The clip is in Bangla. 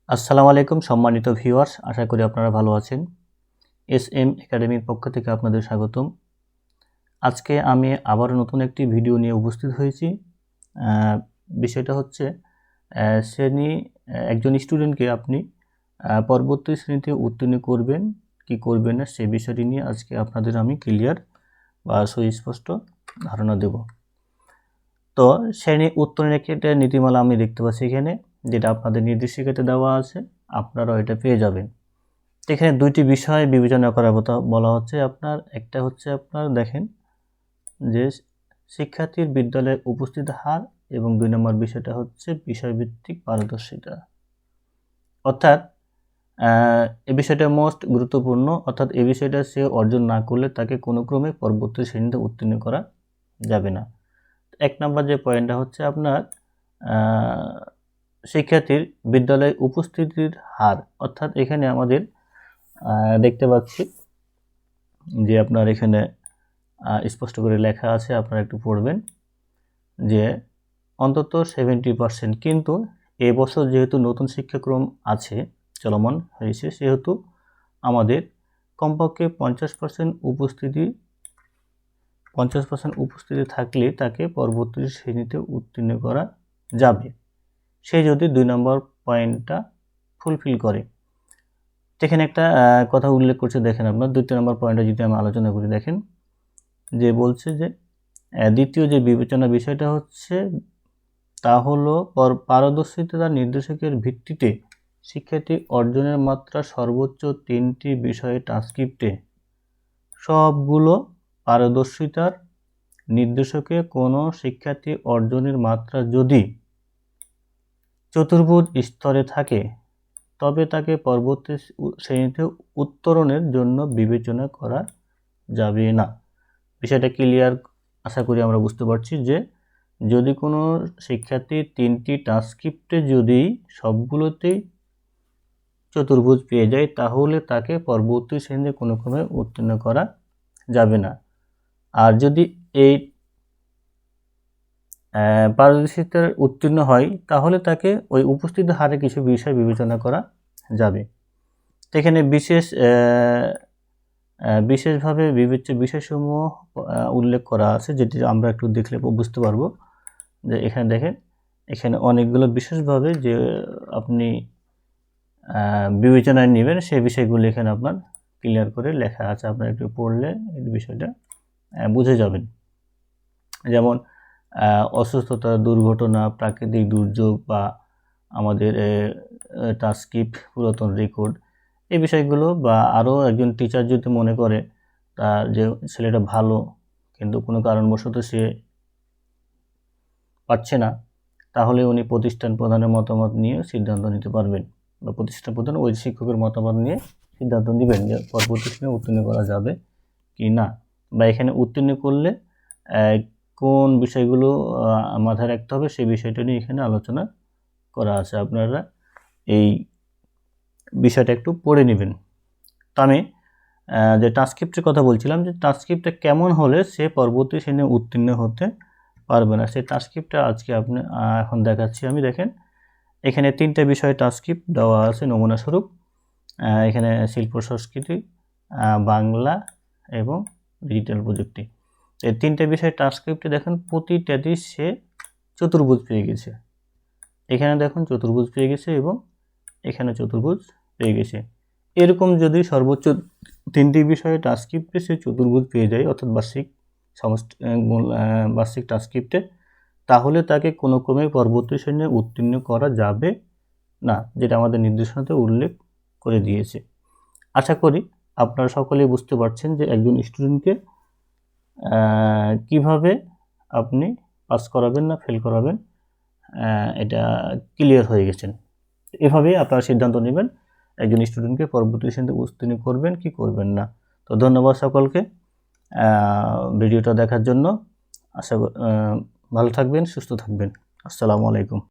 আসসালামু আলাইকুম সম্মানিত ভিউয়ার্স, আশা করি আপনারা ভালো আছেন। এসএম একাডেমির পক্ষ থেকে আপনাদের স্বাগতম। আজকে আমি আবারও নতুন একটি ভিডিও নিয়ে উপস্থিত হয়েছি। বিষয়টা হচ্ছে একজন স্টুডেন্টকে আপনি পরবর্তী শ্রেণীতে উত্তীর্ণ করবেন কি করবেন না, সেই বিষয়টি নিয়ে আজকে আপনাদের আমি ক্লিয়ার বা সুস্পষ্ট ধারণা দেব। তো শ্রেণী উত্তরণের একটা নীতিমালা আমি দেখতে পাচ্ছি এখানে, যেটা আপনাদের নির্দেশিকাতে দেওয়া আছে, আপনারাও এটা পেয়ে যাবেন। এখানে দুইটি বিষয় বিবেচনা করার কথা বলা হচ্ছে। একটা হচ্ছে আপনার দেখেন যে শিক্ষার্থীর বিদ্যালয়ে উপস্থিত হার, এবং 2 নম্বর বিষয়টা হচ্ছে বিষয়ভিত্তিক পারদর্শিতা। অর্থাৎ এই বিষয়টা মোস্ট গুরুত্বপূর্ণ। অর্থাৎ এই বিষয়টা সে অর্জন না করলে তাকে কোনো ক্রমে পরবর্তী শ্রেণীতে উত্তীর্ণ করা যাবে না। 1 নম্বর যে পয়েন্টটা হচ্ছে আপনার শিক্ষার্থীর বিদ্যালয়ে উপস্থিতির হার। অর্থাৎ এখানে আমাদের দেখতে পাচ্ছি যে আপনার এখানে স্পষ্ট করে লেখা আছে, আপনারা একটু পড়বেন যে অন্তত 70%। কিন্তু এবছর যেহেতু নতুন শিক্ষাক্রম আছে, চলমান হয়েছে, সেহেতু আমাদের কমপক্ষে 50% উপস্থিতি থাকলে তাকে পরবর্তী শ্রেণীতে উত্তীর্ণ করা যাবে, সে যদি 2 নম্বর পয়েন্টটা ফুলফিল করে। এখানে একটা কথা উল্লেখ করছে, দেখেন আপনার 2 নম্বর পয়েন্টে যদি আমি আলোচনা করি, দেখেন যে বলছে যে দ্বিতীয় যে বিবেচনা বিষয়টা হচ্ছে তা হলো পারদর্শিতা নির্দেশকের ভিত্তিতে শিক্ষার্থী অর্জনের মাত্রা সর্বোচ্চ 3টি বিষয়ে ট্রান্সক্রিপ্টে সবগুলো পারদর্শিতার নির্দেশকে কোনো শিক্ষার্থী অর্জনের মাত্রা যদি চতুর্ভুজ স্তরে থাকে, তবে তাকে পরবর্তী শ্রেণীতে উত্তরণের জন্য বিবেচনা করা যাবে না। বিষয়টা ক্লিয়ার আশা করি আমরা বুঝতে পারছি যে যদি কোনো শিক্ষার্থী 3টি ট্রান্সক্রিপ্টে যদি সবগুলোতেই চতুর্ভুজ পেয়ে যায়, তাহলে তাকে পরবর্তী শ্রেণীতে কোনো ক্রমে উত্তীর্ণ করা যাবে না। আর যদি এই পারদর্শিতার উত্তীর্ণ হয়, তাহলে তাকে ওই উপস্থিত হারে কিছু বিষয় বিবেচনা করা যাবে। এখানে বিশেষভাবে বিবেচ্য বিষয়সমূহ উল্লেখ করা আছে, যেটি আমরা একটু দেখলে বুঝতে পারবো। যে এখানে দেখেন, এখানে অনেকগুলো বিশেষভাবে যে আপনি বিবেচনায় নেবেন, সেই বিষয়গুলো এখানে আপনার ক্লিয়ার করে লেখা আছে। আপনার একটু পড়লে এই বিষয়টা বুঝে যাবেন। যেমন অসুস্থতা, দুর্ঘটনা, প্রাকৃতিক দুর্যোগ বা আমাদের ট্রান্সক্রিপ্ট, পুরাতন রেকর্ড, এই বিষয়গুলো। বা আরও একজন টিচার যদি মনে করে তার যে ছেলেটা ভালো কিন্তু কোনো কারণবশত সে পারছে না, তাহলে উনি প্রতিষ্ঠান প্রধানের মতামত নিয়ে সিদ্ধান্ত নিতে পারবেন, বা প্রতিষ্ঠান প্রধান ওই শিক্ষকের মতামত নিয়ে সিদ্ধান্ত নেবেন যে পরবর্তী শ্রেণীতে উত্তীর্ণ করা যাবে কি না, বা এখানে উত্তীর্ণ করলে কোন বিষয়গুলো মাথায় রাখতে হবে, সেই বিষয়টা নিয়ে এখানে আলোচনা করা আছে। আপনারা এই বিষয়টা একটু পড়ে নেবেন। তো আমি যে ট্রান্সক্রিপ্টের কথা বলছিলাম, যে ট্রান্সক্রিপ্টটা কেমন হলে সে পরবর্তী শ্রেণীতে উত্তীর্ণ হতে পারবে না, সেই ট্রান্সক্রিপ্টটা আজকে আপনি এখন দেখাচ্ছি আমি। দেখেন এখানে 3টে বিষয়ে ট্রান্সক্রিপ্ট দেওয়া আছে নমুনা স্বরূপ। এখানে শিল্প সংস্কৃতি, বাংলা এবং ডিজিটাল প্রযুক্তি। এই 3টে বিষয়ে ট্রান্সক্রিপ্টে দেখেন প্রতিটাতেই সে চতুর্ভুজ পেয়ে গেছে। এখানে দেখুন চতুর্ভুজ পেয়ে গেছে এবং এখানে চতুর্ভুজ পেয়ে গেছে। এরকম যদি সর্বোচ্চ 3টি বিষয়ে ট্রান্সক্রিপ্টে সে চতুর্ভুজ পেয়ে যায়, অর্থাৎ বার্ষিক ট্রান্সক্রিপ্টে, তাহলে তাকে কোনো ক্রমে পরবর্তী শ্রেণীতে উত্তীর্ণ করা যাবে না, যেটা আমাদের নির্দেশনাতে উল্লেখ করে দিয়েছে। আশা করি আপনারা সকলেই বুঝতে পারছেন যে একজন স্টুডেন্টকে কিভাবে আপনি পাস করাবেন না ফেল করাবেন, এটা ক্লিয়ার হয়ে গেছেন। এভাবেই আপনারা সিদ্ধান্ত নেবেন একজন স্টুডেন্টকে পরবর্তী শ্রেণীতে উত্তীর্ণ করবেন কি করবেন না। তো ধন্যবাদ সকলকে ভিডিওটা দেখার জন্য। ভালো থাকবেন, সুস্থ থাকবেন। আসসালামু আলাইকুম।